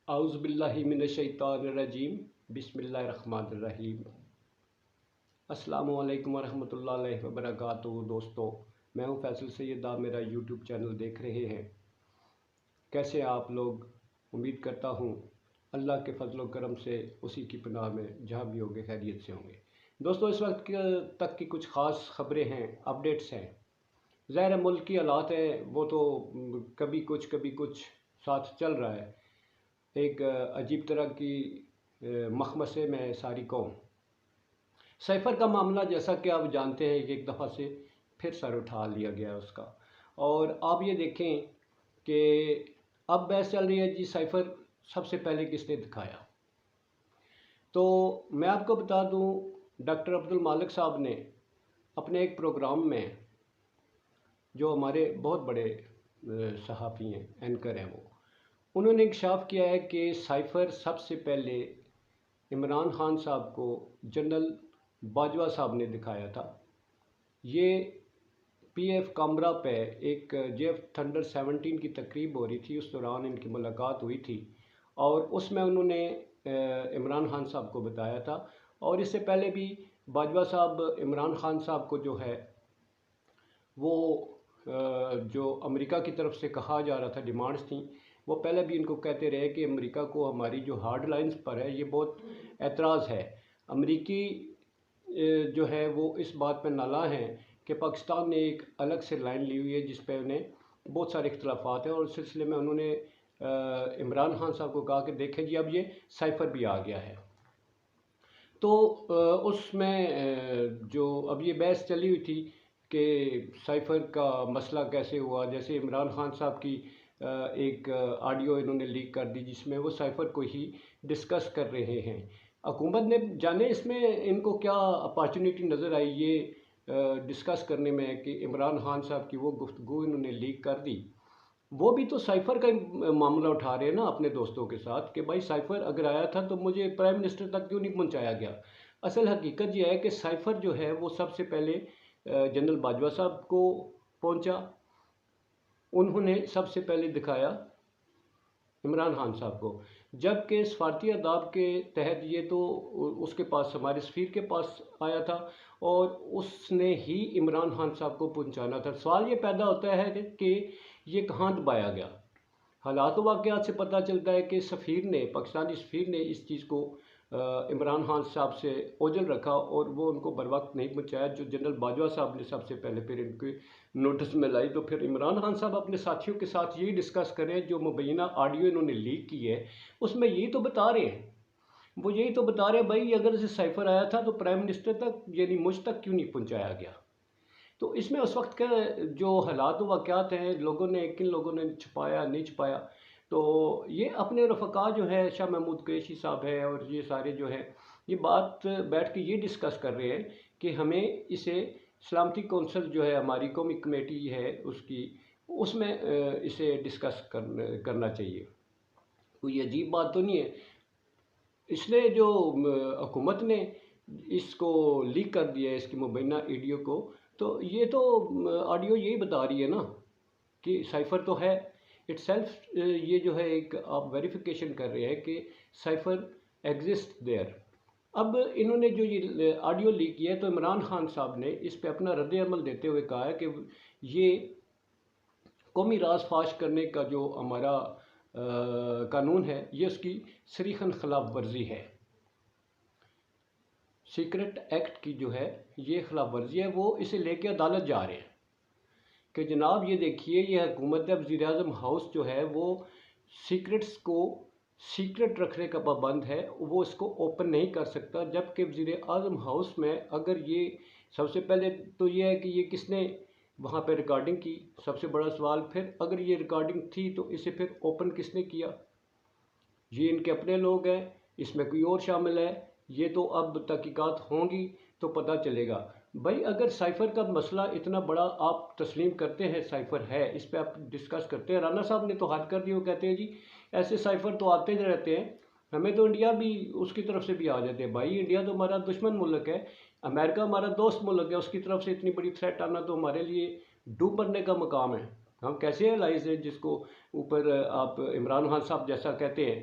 اعوذ باللہ من الشیطان الرجیم بسم اللہ الرحمن الرحیم۔ السلام علیکم ورحمۃ اللہ علیہ وبرکاتہ۔ دوستو، میں ہوں فیصل سید، آپ میرا یوٹیوب چینل دیکھ رہے ہیں۔ کیسے آپ لوگ؟ امید کرتا ہوں اللہ کے فضل و کرم سے اسی کی پناہ میں جہاں بھی ہوں گے خیریت سے ہوں گے۔ دوستو، اس وقت تک کی کچھ خاص خبریں ہیں، اپڈیٹس ہیں۔ ظاہر ملک کی حالات ہیں، وہ تو کبھی کچھ ساتھ چل رہا ہے۔ ایک عجیب طرح کی مخمصے میں ساری قوم۔ سائفر کا معاملہ جیسا کہ آپ جانتے ہیں کہ ایک دفعہ سے پھر سر اٹھا لیا گیا اس کا، اور آپ یہ دیکھیں کہ اب بحث چل رہی ہے جی سائفر سب سے پہلے کس نے دکھایا۔ تو میں آپ کو بتا دوں، ڈاکٹر عبد المالک صاحب نے اپنے ایک پروگرام میں، جو ہمارے بہت بڑے صحافی ہیں، اینکر ہیں، انہوں نے انکشاف کیا ہے کہ سائفر سب سے پہلے عمران خان صاحب کو جنرل باجوہ صاحب نے دکھایا تھا۔ یہ پی ایف کامرا پہ ایک جے ایف تھنڈر 17 کی تقریب ہو رہی تھی، اس دوران ان کی ملاقات ہوئی تھی، اور اس میں انہوں نے عمران خان صاحب کو بتایا تھا۔ اور اس سے پہلے بھی باجوہ صاحب عمران خان صاحب کو جو ہے وہ جو امریکہ کی طرف سے کہا جا رہا تھا، ڈیمانڈز تھیں، وہ پہلے بھی ان کو کہتے رہے کہ امریکہ کو ہماری جو ہارڈ لائنز پر ہے یہ بہت اعتراض ہے۔ امریکی جو ہے وہ اس بات پہ نالاں ہیں کہ پاکستان نے ایک الگ سے لائن لی ہوئی ہے جس پہ انہیں بہت سارے اختلافات ہیں، اور اس سلسلے میں انہوں نے عمران خان صاحب کو کہا کہ دیکھیں جی اب یہ سائفر بھی آ گیا ہے۔ تو اس میں جو اب یہ بحث چلی ہوئی تھی کہ سائفر کا مسئلہ کیسے ہوا، جیسے عمران خان صاحب کی ایک آڈیو انہوں نے لیک کر دی جس میں وہ سائفر کو ہی ڈسکس کر رہے ہیں۔ حکومت نے جانے اس میں ان کو کیا اپارچونیٹی نظر آئی یہ ڈسکس کرنے میں کہ عمران خان صاحب کی وہ گفتگو انہوں نے لیک کر دی۔ وہ بھی تو سائفر کا معاملہ اٹھا رہے ہیں نا اپنے دوستوں کے ساتھ کہ بھائی سائفر اگر آیا تھا تو مجھے پرائم منسٹر تک کیوں نہیں پہنچایا گیا۔ اصل حقیقت یہ ہے کہ سائفر جو ہے وہ سب سے پہلے جنرل باجوہ صاحب کو پہنچا، انہوں نے سب سے پہلے دکھایا عمران خان صاحب کو، جبکہ سفارتی آداب کے تحت یہ تو اس کے پاس، ہمارے سفیر کے پاس آیا تھا، اور اس نے ہی عمران خان صاحب کو پہنچانا تھا۔ سوال یہ پیدا ہوتا ہے کہ یہ کہاں دبایا گیا۔ حالات و واقعات سے پتہ چلتا ہے کہ سفیر نے، پاکستانی سفیر نے اس چیز کو عمران خان صاحب سے اوجل رکھا اور وہ ان کو بر وقت نہیں پہنچایا، جو جنرل باجوہ صاحب نے سب سے پہلے پھر ان کے نوٹس میں لائی۔ تو پھر عمران خان صاحب اپنے ساتھیوں کے ساتھ یہی ڈسکس کریں، جو مبینہ آڈیو انہوں نے لیک کی ہے اس میں یہی تو بتا رہے ہیں، وہ یہی تو بتا رہے ہیں بھائی اگر اسے سائفر آیا تھا تو پرائم منسٹر تک یعنی مجھ تک کیوں نہیں پہنچایا گیا۔ تو اس میں اس وقت کے جو حالات و واقعات ہیں، لوگوں نے، کن لوگوں نے چھپایا نہیں چھپایا، تو یہ اپنے رفقا جو ہے شاہ محمود قریشی صاحب ہے اور یہ سارے جو ہے یہ بات بیٹھ کے یہ ڈسکس کر رہے ہیں کہ ہمیں اسے سلامتی کونسل جو ہے ہماری قومی کمیٹی ہے اس میں اسے ڈسکس کرنا چاہیے۔ کوئی عجیب بات تو نہیں ہے۔ اس نے جو حکومت نے اس کو لیک کر دیا ہے، اس کی مبینہ ایڈیو کو، تو یہ تو آڈیو یہی بتا رہی ہے نا کہ سائفر تو ہے اٹ سیلف۔ یہ جو ہے ایک آپ ویریفیکیشن کر رہے ہیں کہ سائفر ایگزسٹ دیئر۔ اب انہوں نے جو یہ آڈیو لیک کیا ہے تو عمران خان صاحب نے اس پہ اپنا رد عمل دیتے ہوئے کہا ہے کہ یہ قومی راز فاش کرنے کا جو ہمارا قانون ہے یہ اس کی صریحاً خلاف ورزی ہے، سیکرٹ ایکٹ کی جو ہے یہ خلاف ورزی ہے۔ وہ اسے لے کے عدالت جا رہے ہیں کہ جناب یہ دیکھیے یہ حکومت وزیر اعظم ہاؤس جو ہے وہ سیکرٹس کو سیکرٹ رکھنے کا پابند ہے، وہ اس کو اوپن نہیں کر سکتا، جبکہ وزیر اعظم ہاؤس میں اگر یہ سب سے پہلے تو یہ ہے کہ یہ کس نے وہاں پہ ریکارڈنگ کی، سب سے بڑا سوال۔ پھر اگر یہ ریکارڈنگ تھی تو اسے پھر اوپن کس نے کیا؟ یہ ان کے اپنے لوگ ہیں، اس میں کوئی اور شامل ہے؟ یہ تو اب تحقیقات ہوں گی تو پتہ چلے گا۔ بھائی اگر سائفر کا مسئلہ اتنا بڑا آپ تسلیم کرتے ہیں، سائفر ہے، اس پہ آپ ڈسکس کرتے ہیں، رانا صاحب نے تو حد کر دی، وہ کہتے ہیں جی ایسے سائفر تو آتے رہتے ہیں، ہمیں تو انڈیا بھی اس کی طرف سے بھی آ جاتے ہیں۔ بھائی انڈیا تو ہمارا دشمن ملک ہے، امریکہ ہمارا دوست ملک ہے، اس کی طرف سے اتنی بڑی تھریٹ آنا تو ہمارے لیے ڈوب مرنے کا مقام ہے۔ ہم کیسے الائز ہیں جس کو اوپر آپ عمران خان صاحب جیسا کہتے ہیں